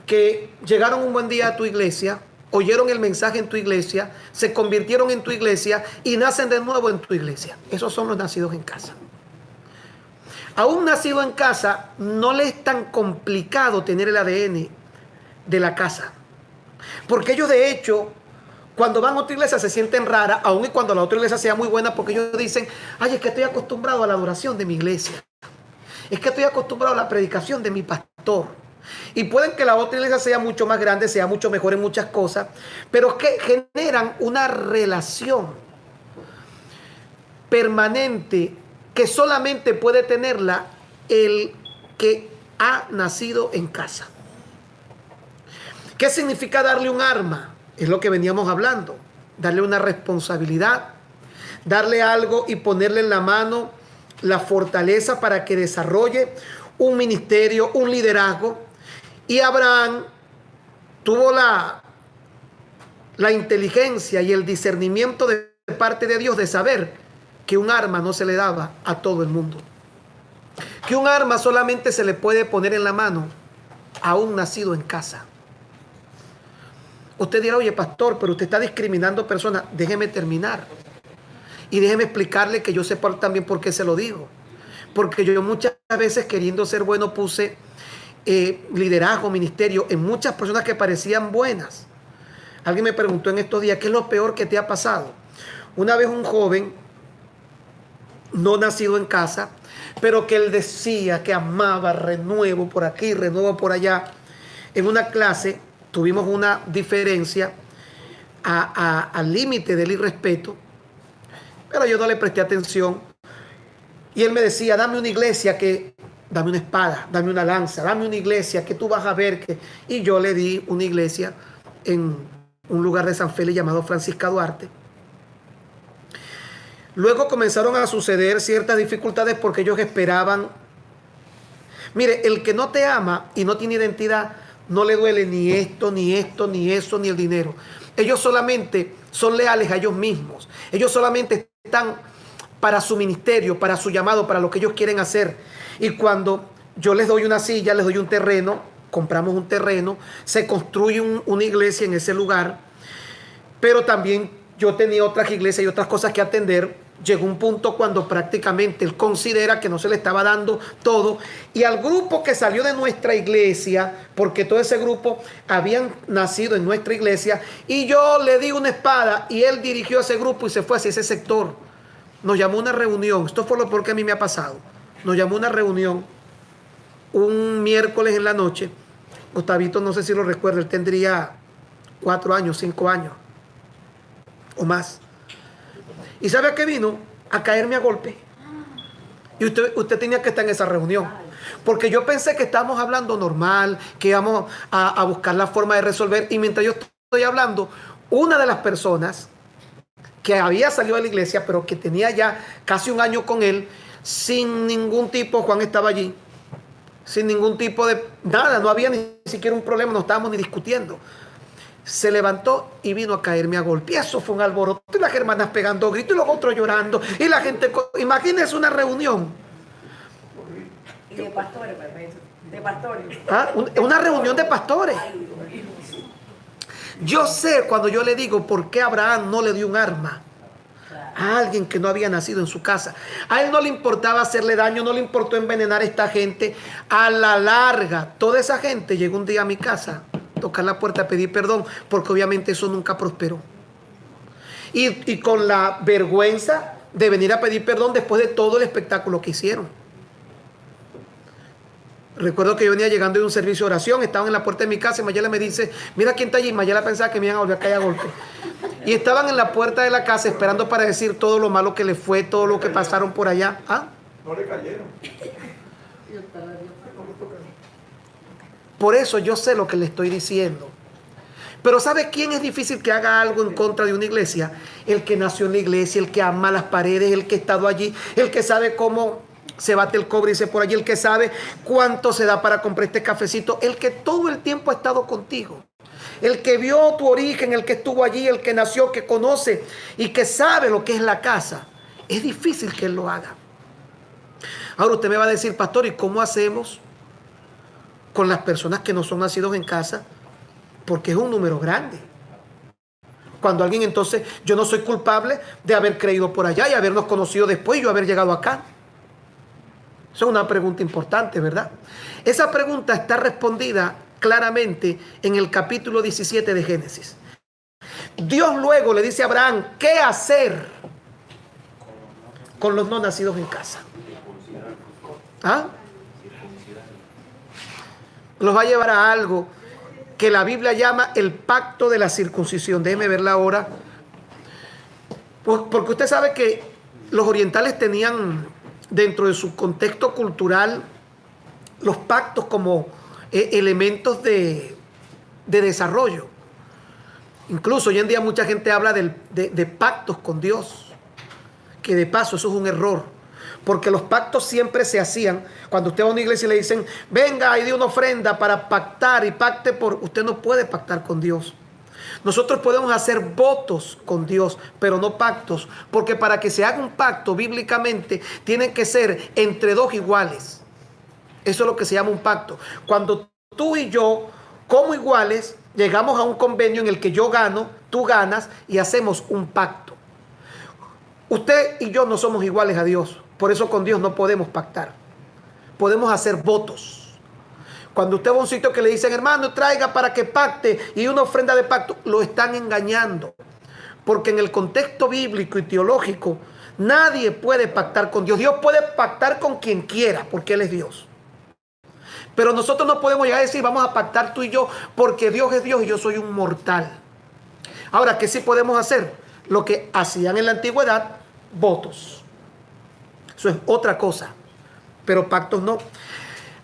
que llegaron un buen día a tu iglesia, oyeron el mensaje en tu iglesia, se convirtieron en tu iglesia y nacen de nuevo en tu iglesia. Esos son los nacidos en casa. A un nacido en casa no le es tan complicado tener el ADN de la casa. Porque ellos de hecho, cuando van a otra iglesia se sienten raras, aun y cuando la otra iglesia sea muy buena, porque ellos dicen, ay, es que estoy acostumbrado a la adoración de mi iglesia. Es que estoy acostumbrado a la predicación de mi pastor. Y pueden que la otra iglesia sea mucho más grande, sea mucho mejor en muchas cosas, pero que generan una relación permanente que solamente puede tenerla el que ha nacido en casa. ¿Qué significa darle un arma? Es lo que veníamos hablando. Darle una responsabilidad, darle algo y ponerle en la mano la fortaleza para que desarrolle un ministerio, un liderazgo. Y Abraham tuvo la inteligencia y el discernimiento de parte de Dios de saber que un arma no se le daba a todo el mundo. Que un arma solamente se le puede poner en la mano a un nacido en casa. Usted dirá, oye, pastor, pero usted está discriminando personas. Déjeme terminar. Y déjeme explicarle que yo sé también por qué se lo digo. Porque yo muchas veces, queriendo ser bueno, puse liderazgo, ministerio en muchas personas que parecían buenas. Alguien me preguntó en estos días, ¿qué es lo peor que te ha pasado? Una vez un joven, no nacido en casa, pero que él decía que amaba, renuevo por aquí, renuevo por allá. En una clase tuvimos una diferencia al límite del irrespeto, pero yo no le presté atención. Y él me decía, dame una iglesia dame una espada, dame una lanza, dame una iglesia que tú vas a ver que... Y yo le di una iglesia en un lugar de San Félix llamado Francisca Duarte. Luego comenzaron a suceder ciertas dificultades porque ellos esperaban Mire, el que no te ama y no tiene identidad, no le duele ni esto, ni esto, ni eso, ni el dinero. Ellos solamente son leales a ellos mismos. Ellos solamente están para su ministerio, para su llamado, para lo que ellos quieren hacer. Y cuando yo les doy una silla, les doy un terreno, compramos un terreno, se construye una iglesia en ese lugar, pero también yo tenía otras iglesias y otras cosas que atender. Llegó un punto cuando prácticamente él considera que no se le estaba dando todo, y al grupo que salió de nuestra iglesia, porque todo ese grupo habían nacido en nuestra iglesia, y yo le di una espada y él dirigió a ese grupo y se fue hacia ese sector. Nos llamó a una reunión. Esto fue lo peor que a mí me ha pasado. Nos llamó a una reunión un miércoles en la noche. Gustavito, no sé si lo recuerda, él tendría 4 años, 5 años o más. ¿Y sabe a qué vino? A caerme a golpe. Y usted tenía que estar en esa reunión. Porque yo pensé que estábamos hablando normal, que íbamos a buscar la forma de resolver. Y mientras yo estoy hablando, una de las personas que había salido de la iglesia, pero que tenía ya casi un año con él, sin ningún tipo, Juan estaba allí, sin ningún tipo de nada, no había ni siquiera un problema, no estábamos ni discutiendo. Se levantó y vino a caerme a golpe. Y eso fue un alboroto. Y las hermanas pegando gritos y los otros llorando. Y la gente, imagínense una reunión. Y de pastores, de pastores. ¿Ah? Una reunión de pastores. Yo sé cuando yo le digo por qué Abraham no le dio un arma a alguien que no había nacido en su casa. A él no le importaba hacerle daño, no le importó envenenar a esta gente. A la larga, toda esa gente llegó un día a mi casa, tocar la puerta, pedir perdón, porque obviamente eso nunca prosperó. Y con la vergüenza de venir a pedir perdón después de todo el espectáculo que hicieron. Recuerdo que yo venía llegando de un servicio de oración, estaban en la puerta de mi casa y Mayela me dice, mira quién está allí. Mayela pensaba que me iban a volver a caer a golpe. Y estaban en la puerta de la casa esperando para decir todo lo malo que les fue, todo lo que pasaron por allá. ¿Ah? No le cayeron. Por eso yo sé lo que le estoy diciendo. Pero ¿sabe quién es difícil que haga algo en contra de una iglesia? El que nació en la iglesia, el que ama las paredes, el que ha estado allí, el que sabe cómo se bate el cobre y dice por allí, el que sabe cuánto se da para comprar este cafecito, el que todo el tiempo ha estado contigo, el que vio tu origen, el que estuvo allí, el que nació, que conoce y que sabe lo que es la casa. Es difícil que él lo haga. Ahora usted me va a decir, pastor, ¿y cómo hacemos con las personas que no son nacidos en casa? Porque es un número grande. Cuando alguien entonces, yo no soy culpable de haber creído por allá y habernos conocido después y yo haber llegado acá. Esa es una pregunta importante, ¿verdad? Esa pregunta está respondida claramente en el capítulo 17 de Génesis. Dios luego le dice a Abraham, ¿qué hacer con los no nacidos en casa? ¿Ah? Los va a llevar a algo que la Biblia llama el pacto de la circuncisión. Déjeme verla ahora. Porque usted sabe que los orientales tenían dentro de su contexto cultural los pactos como elementos de desarrollo. Incluso hoy en día mucha gente habla de pactos con Dios, que de paso eso es un error, porque los pactos siempre se hacían cuando usted va a una iglesia y le dicen venga y dé una ofrenda para pactar y pacte por... Usted no puede pactar con Dios. Nosotros podemos hacer votos con Dios, pero no pactos, porque para que se haga un pacto bíblicamente tiene que ser entre dos iguales. Eso es lo que se llama un pacto. Cuando tú y yo, como iguales, llegamos a un convenio en el que yo gano, tú ganas y hacemos un pacto. Usted y yo no somos iguales a Dios, por eso con Dios no podemos pactar. Podemos hacer votos. Cuando usted va a un sitio que le dicen, hermano, traiga para que pacte y una ofrenda de pacto, lo están engañando. Porque en el contexto bíblico y teológico, nadie puede pactar con Dios. Dios puede pactar con quien quiera, porque Él es Dios. Pero nosotros no podemos llegar a decir, vamos a pactar tú y yo, porque Dios es Dios y yo soy un mortal. Ahora, ¿qué sí podemos hacer? Lo que hacían en la antigüedad, votos. Eso es otra cosa, pero pactos no.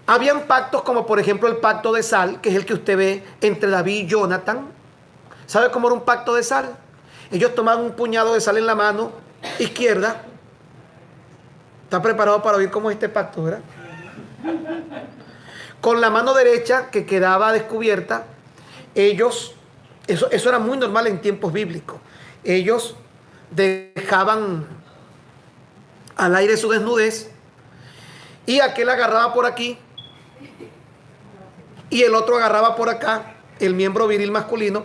Habían pactos como por ejemplo el pacto de sal, que es el que usted ve entre David y Jonathan. ¿Sabe cómo era un pacto de sal? Ellos tomaban un puñado de sal en la mano izquierda. ¿Está preparado para oír cómo es este pacto, verdad? con la mano derecha que quedaba descubierta, ellos, eso era muy normal en tiempos bíblicos, ellos dejaban al aire su desnudez y aquel agarraba por aquí y el otro agarraba por acá el miembro viril masculino,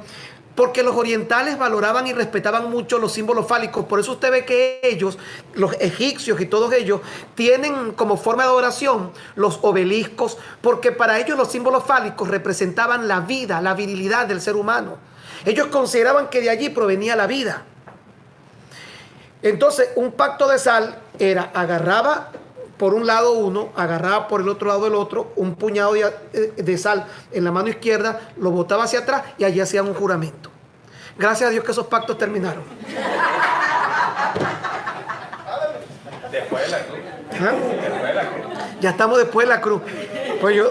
porque los orientales valoraban y respetaban mucho los símbolos fálicos. Por eso usted ve que ellos, los egipcios y todos ellos, tienen como forma de adoración los obeliscos, porque para ellos los símbolos fálicos representaban la vida, la virilidad del ser humano. Ellos consideraban que de allí provenía la vida. Entonces, un pacto de sal era, agarraba por un lado uno, agarraba por el otro lado el otro, un puñado de sal en la mano izquierda, lo botaba hacia atrás y allí hacían un juramento. Gracias a Dios que esos pactos terminaron. Después de la cruz. ¿Ah? Después de la cruz. Ya estamos después de la cruz. Pues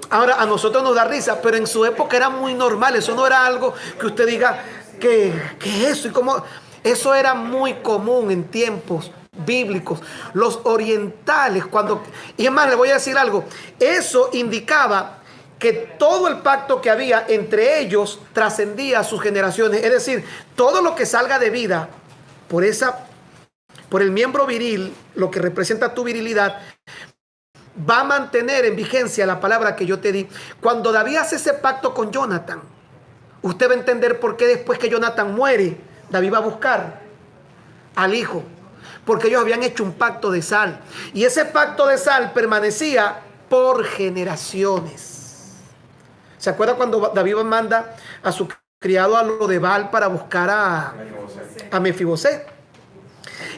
ahora a nosotros nos da risa, pero en su época era muy normal. Eso no era algo que usted diga, ¿qué es eso? Y cómo, eso era muy común en tiempos bíblicos. Los orientales, y es más, le voy a decir algo, eso indicaba que todo el pacto que había entre ellos trascendía a sus generaciones. Es decir, todo lo que salga de vida por el miembro viril, lo que representa tu virilidad, va a mantener en vigencia la palabra que yo te di. Cuando David hace ese pacto con Jonathan, usted va a entender por qué después que Jonathan muere, David va a buscar al hijo. Porque ellos habían hecho un pacto de sal. Y ese pacto de sal permanecía por generaciones. ¿Se acuerda cuando David manda a su criado a Lodebal para buscar a Mefiboset?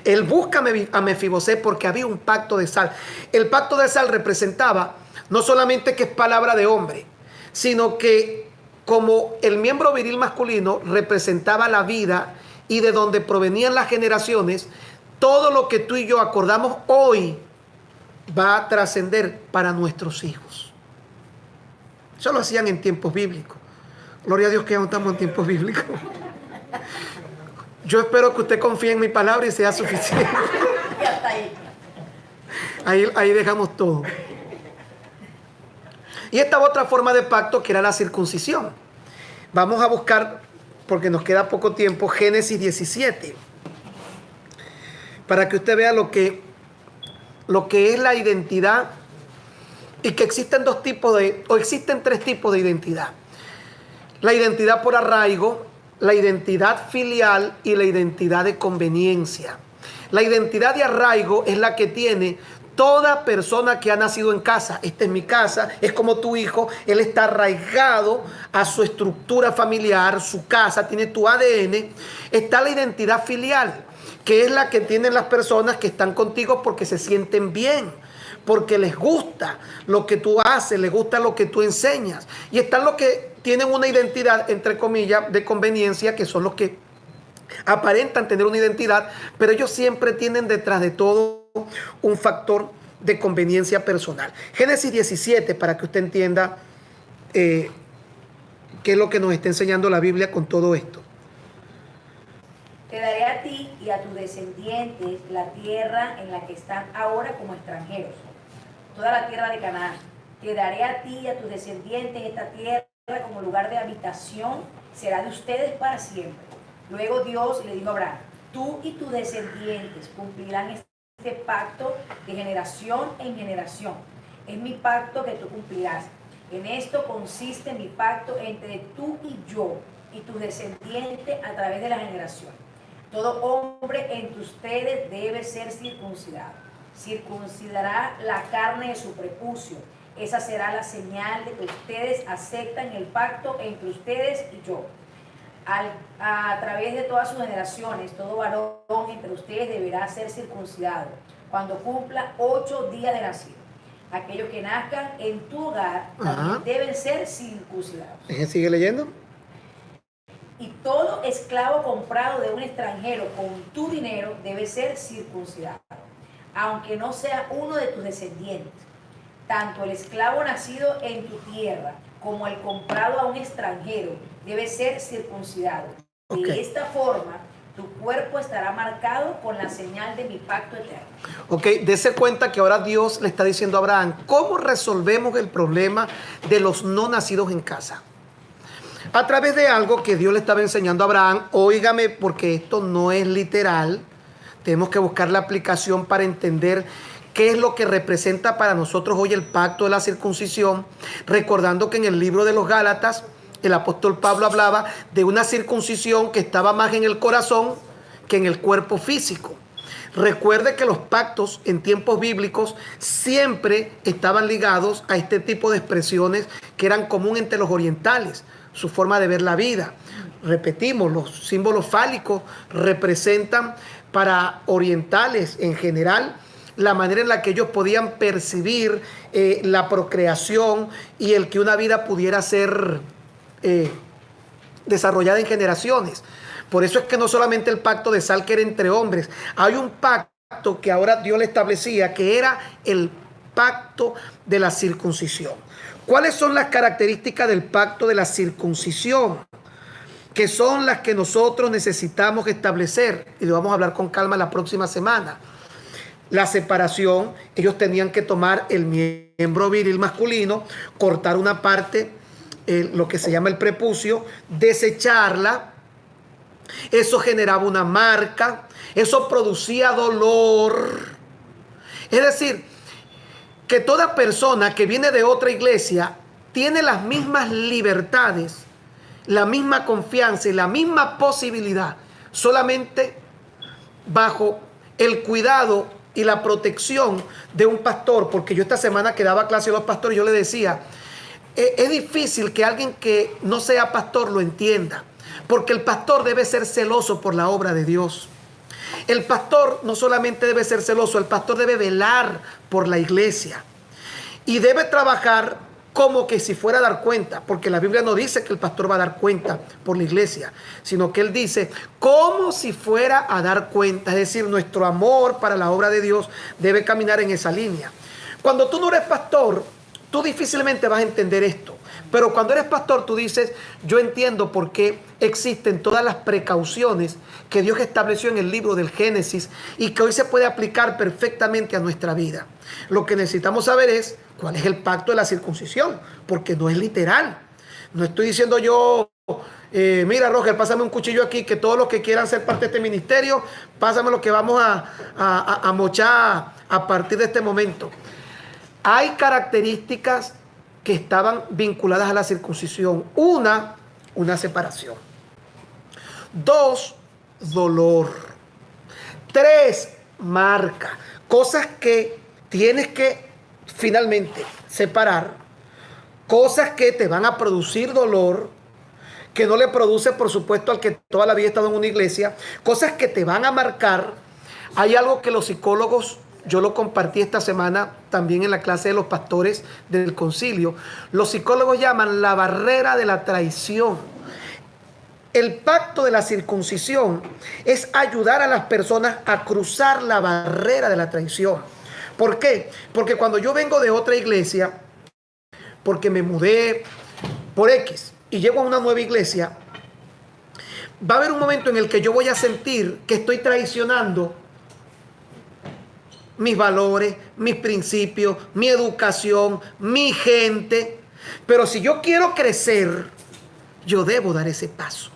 Él busca a Mefiboset porque había un pacto de sal. El pacto de sal representaba no solamente que es palabra de hombre, sino que como el miembro viril masculino representaba la vida y de donde provenían las generaciones, todo lo que tú y yo acordamos hoy va a trascender para nuestros hijos. Eso lo hacían en tiempos bíblicos. Gloria a Dios que ya no estamos en tiempos bíblicos. Yo espero que usted confíe en mi palabra y sea suficiente. Ya está ahí. Ahí dejamos todo. Y esta otra forma de pacto que era la circuncisión. Vamos a buscar, porque nos queda poco tiempo, Génesis 17. Para que usted vea lo que es la identidad y que existen existen tres tipos de identidad. La identidad por arraigo, la identidad filial y la identidad de conveniencia. La identidad de arraigo es la que tiene toda persona que ha nacido en casa. Esta es mi casa, es como tu hijo, él está arraigado a su estructura familiar, su casa, tiene tu ADN. Está la identidad filial, que es la que tienen las personas que están contigo porque se sienten bien, porque les gusta lo que tú haces, les gusta lo que tú enseñas. Y están los que tienen una identidad, entre comillas, de conveniencia, que son los que aparentan tener una identidad, pero ellos siempre tienen detrás de todo un factor de conveniencia personal. Génesis 17, para que usted entienda qué es lo que nos está enseñando la Biblia con todo esto. Te daré a ti y a tus descendientes la tierra en la que están ahora como extranjeros, toda la tierra de Canaán. Te daré a ti y a tus descendientes esta tierra como lugar de habitación, será de ustedes para siempre. Luego Dios le dijo a Abraham, tú y tus descendientes cumplirán este pacto de generación en generación. Es mi pacto que tú cumplirás. En esto consiste mi pacto entre tú y yo y tus descendientes a través de la generación. Todo hombre entre ustedes debe ser circuncidado. Circuncidará la carne de su prepucio. Esa será la señal de que ustedes aceptan el pacto entre ustedes y yo. A través de todas sus generaciones, todo varón entre ustedes deberá ser circuncidado cuando cumpla 8 días de nacido. Aquellos que nazcan en tu hogar también deben ser circuncidados. ¿Sigue leyendo? Y todo esclavo comprado de un extranjero con tu dinero debe ser circuncidado, aunque no sea uno de tus descendientes. Tanto el esclavo nacido en tu tierra como el comprado a un extranjero debe ser circuncidado. De esta forma, tu cuerpo estará marcado con la señal de mi pacto eterno. Ok, dése cuenta que ahora Dios le está diciendo a Abraham, ¿cómo resolvemos el problema de los no nacidos en casa? A través de algo que Dios le estaba enseñando a Abraham. Óigame, porque esto no es literal. Tenemos que buscar la aplicación para entender qué es lo que representa para nosotros hoy el pacto de la circuncisión. Recordando que en el libro de los Gálatas, el apóstol Pablo hablaba de una circuncisión que estaba más en el corazón que en el cuerpo físico. Recuerde que los pactos en tiempos bíblicos siempre estaban ligados a este tipo de expresiones que eran comunes entre los orientales, su forma de ver la vida. Repetimos, los símbolos fálicos representan para orientales en general la manera en la que ellos podían percibir la procreación y el que una vida pudiera ser desarrollada en generaciones. Por eso es que no solamente el pacto de sal que era entre hombres, hay un pacto que ahora Dios le establecía, que era el pacto de la circuncisión. ¿Cuáles son las características del pacto de la circuncisión? Que son las que nosotros necesitamos establecer, y lo vamos a hablar con calma la próxima semana. La separación, ellos tenían que tomar el miembro viril masculino, cortar una parte, lo que se llama el prepucio, desecharla. Eso generaba una marca, eso producía dolor. Es decir, que toda persona que viene de otra iglesia tiene las mismas libertades, la misma confianza y la misma posibilidad, solamente bajo el cuidado y la protección de un pastor. Porque yo esta semana que daba clase a los pastores, yo le decía, es difícil que alguien que no sea pastor lo entienda, porque el pastor debe ser celoso por la obra de Dios. El pastor no solamente debe ser celoso, el pastor debe velar por la iglesia y debe trabajar como que si fuera a dar cuenta, porque la Biblia no dice que el pastor va a dar cuenta por la iglesia, sino que él dice como si fuera a dar cuenta. Es decir, nuestro amor para la obra de Dios debe caminar en esa línea. Cuando tú no eres pastor, tú difícilmente vas a entender esto. Pero cuando eres pastor, tú dices, yo entiendo por qué existen todas las precauciones que Dios estableció en el libro del Génesis y que hoy se puede aplicar perfectamente a nuestra vida. Lo que necesitamos saber es cuál es el pacto de la circuncisión, porque no es literal. No estoy diciendo yo, mira Roger, pásame un cuchillo aquí, que todos los que quieran ser parte de este ministerio, pásame lo que vamos a mochar a partir de este momento. Hay características que estaban vinculadas a la circuncisión. Una separación. 2, dolor. 3, marca. Cosas que tienes que finalmente separar. Cosas que te van a producir dolor, que no le produce, por supuesto, al que toda la vida ha estado en una iglesia. Cosas que te van a marcar. Hay algo que los psicólogos, yo lo compartí esta semana también en la clase de los pastores del concilio. Los psicólogos llaman la barrera de la traición. El pacto de la circuncisión es ayudar a las personas a cruzar la barrera de la traición. ¿Por qué? Porque cuando yo vengo de otra iglesia, porque me mudé por X y llego a una nueva iglesia, va a haber un momento en el que yo voy a sentir que estoy traicionando mis valores, mis principios, mi educación, mi gente. Pero si yo quiero crecer, yo debo dar ese paso.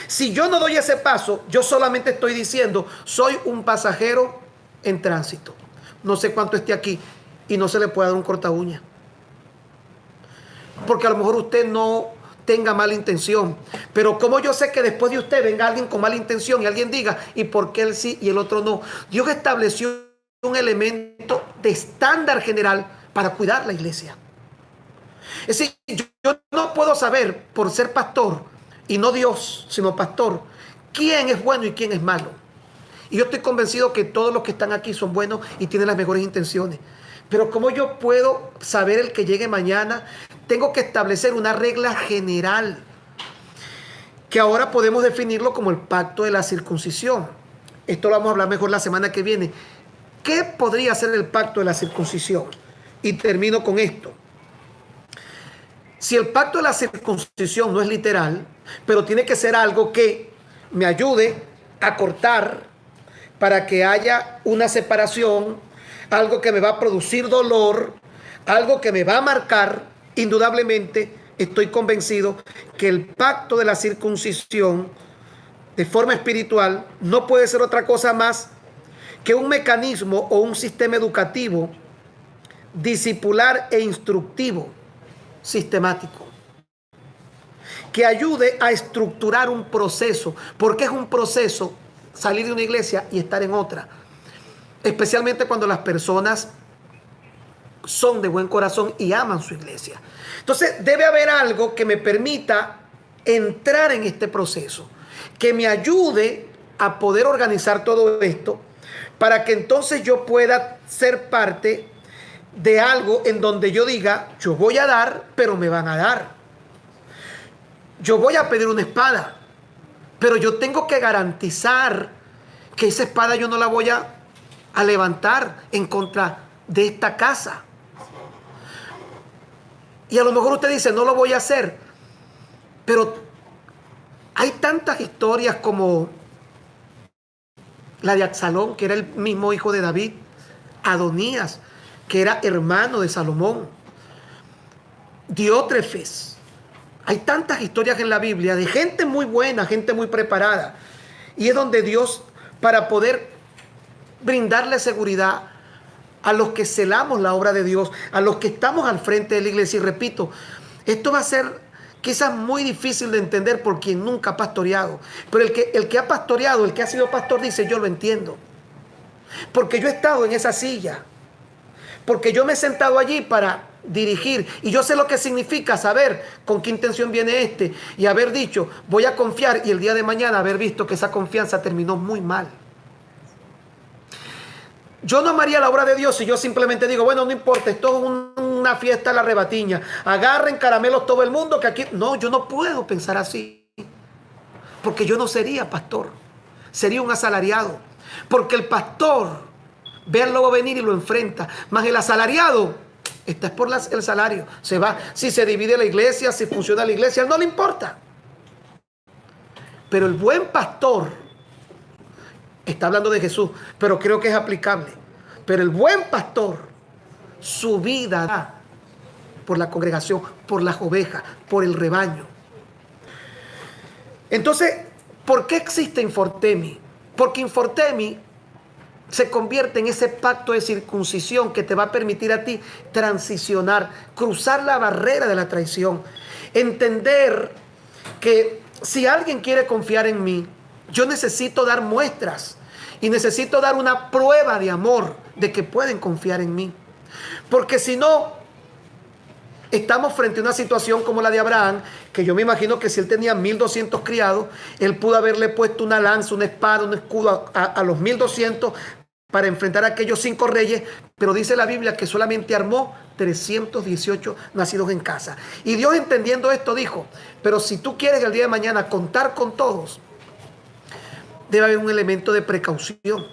Si yo no doy ese paso, yo solamente estoy diciendo, soy un pasajero en tránsito. No sé cuánto esté aquí y no se le puede dar un corta uña. Porque a lo mejor usted no tenga mala intención. Pero como yo sé que después de usted venga alguien con mala intención y alguien diga, ¿y por qué él sí y el otro no? Dios estableció un elemento de estándar general para cuidar la iglesia. Es decir, yo no puedo saber, por ser pastor, y no Dios, sino pastor, quién es bueno y quién es malo. Y yo estoy convencido que todos los que están aquí son buenos y tienen las mejores intenciones. Pero ¿cómo yo puedo saber el que llegue mañana? Tengo que establecer una regla general, que ahora podemos definirlo como el pacto de la circuncisión. Esto lo vamos a hablar mejor la semana que viene. ¿Qué podría ser el pacto de la circuncisión? Y termino con esto. Si el pacto de la circuncisión no es literal, pero tiene que ser algo que me ayude acortar, para que haya una separación, algo que me va a producir dolor, algo que me va a marcar. Indudablemente estoy convencido que el pacto de la circuncisión de forma espiritual no puede ser otra cosa más que un mecanismo o un sistema educativo, discipular e instructivo sistemático, que ayude a estructurar un proceso, porque es un proceso salir de una iglesia y estar en otra, especialmente cuando las personas son de buen corazón y aman su iglesia. Entonces debe haber algo que me permita entrar en este proceso, que me ayude a poder organizar todo esto, para que entonces yo pueda ser parte de algo en donde yo diga, yo voy a dar, pero me van a dar. Yo voy a pedir una espada, pero yo tengo que garantizar que esa espada yo no la voy a levantar en contra de esta casa. Y a lo mejor usted dice, no lo voy a hacer. Pero hay tantas historias como la de Absalón, que era el mismo hijo de David, Adonías, que era hermano de Salomón, Diótrefes. Hay tantas historias en la Biblia de gente muy buena, gente muy preparada. Y es donde Dios, para poder brindarle seguridad a los que celamos la obra de Dios, a los que estamos al frente de la iglesia, y repito, esto va a ser quizás muy difícil de entender por quien nunca ha pastoreado, pero el que ha pastoreado, el que ha sido pastor, dice, yo lo entiendo, porque yo he estado en esa silla, porque yo me he sentado allí para dirigir, y yo sé lo que significa saber con qué intención viene este, y haber dicho, voy a confiar, y el día de mañana haber visto que esa confianza terminó muy mal. Yo no amaría la obra de Dios si yo simplemente digo, bueno, no importa, esto es una fiesta a la rebatiña, agarren caramelos todo el mundo, que aquí... No, yo no puedo pensar así, porque yo no sería pastor, sería un asalariado, porque el pastor ve al lobo venir y lo enfrenta, más el asalariado, esta es por el salario, se va, si se divide la iglesia, si funciona la iglesia, no le importa. Pero el buen pastor, está hablando de Jesús, pero creo que es aplicable. Pero el buen pastor, su vida da por la congregación, por las ovejas, por el rebaño. Entonces, ¿por qué existe Infortemi? Porque Infortemi se convierte en ese pacto de circuncisión que te va a permitir a ti transicionar, cruzar la barrera de la traición, entender que si alguien quiere confiar en mí, yo necesito dar muestras y necesito dar una prueba de amor de que pueden confiar en mí. Porque si no, estamos frente a una situación como la de Abraham, que yo me imagino que si él tenía 1200 criados, él pudo haberle puesto una lanza, una espada, un escudo a los 1200 para enfrentar a aquellos 5 reyes, pero dice la Biblia que solamente armó 318 nacidos en casa. Y Dios, entendiendo esto, dijo, pero si tú quieres el día de mañana contar con todos, debe haber un elemento de precaución.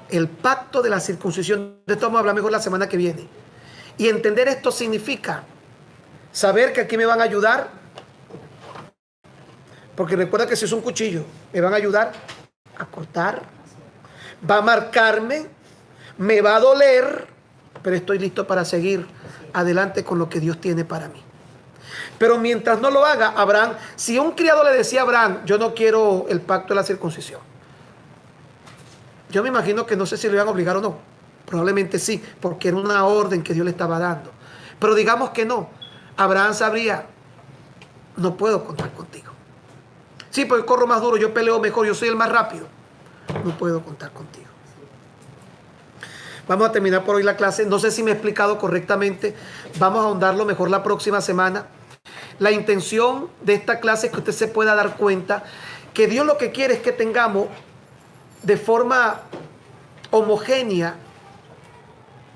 El pacto de la circuncisión, de esto vamos a hablar mejor la semana que viene. Y entender esto significa saber que aquí me van a ayudar, porque recuerda que si es un cuchillo, me van a ayudar a cortar, va a marcarme, me va a doler, pero estoy listo para seguir adelante con lo que Dios tiene para mí. Pero mientras no lo haga, Abraham, si un criado le decía a Abraham, yo no quiero el pacto de la circuncisión, yo me imagino que no sé si lo iban a obligar o no. Probablemente sí, porque era una orden que Dios le estaba dando. Pero digamos que no. Abraham sabría, no puedo contar contigo. Sí, porque corro más duro, yo peleo mejor, yo soy el más rápido. No puedo contar contigo. Vamos a terminar por hoy la clase. No sé si me he explicado correctamente. Vamos a ahondarlo mejor la próxima semana. La intención de esta clase es que usted se pueda dar cuenta que Dios lo que quiere es que tengamos de forma homogénea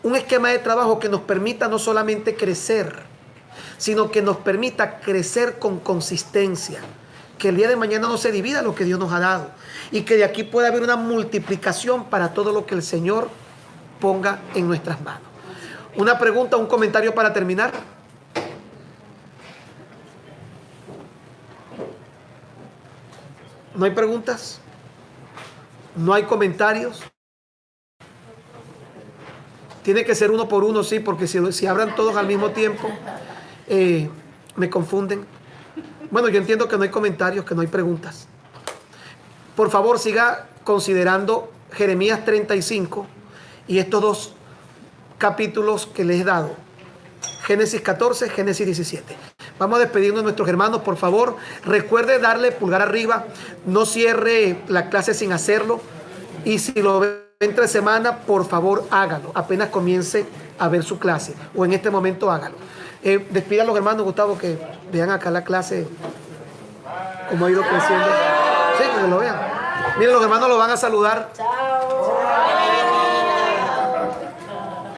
un esquema de trabajo que nos permita no solamente crecer, sino que nos permita crecer con consistencia. Que el día de mañana no se divida lo que Dios nos ha dado. Y que de aquí pueda haber una multiplicación para todo lo que el Señor ponga en nuestras manos. Una pregunta, un comentario para terminar. ¿No hay preguntas? No hay comentarios. Tiene que ser uno por uno, sí, porque si hablan todos al mismo tiempo, me confunden. Bueno, yo entiendo que no hay comentarios, que no hay preguntas. Por favor, siga considerando Jeremías 35 y estos dos capítulos que les he dado. Génesis 14, Génesis 17. Vamos a despedirnos de nuestros hermanos, por favor. Recuerde darle pulgar arriba. No cierre la clase sin hacerlo. Y si lo ve entre semana, por favor, hágalo. Apenas comience a ver su clase. O en este momento, hágalo. Despida a los hermanos, Gustavo, que vean acá la clase. Cómo ha ido creciendo. Sí, que lo vean. Miren, los hermanos lo van a saludar. Chao.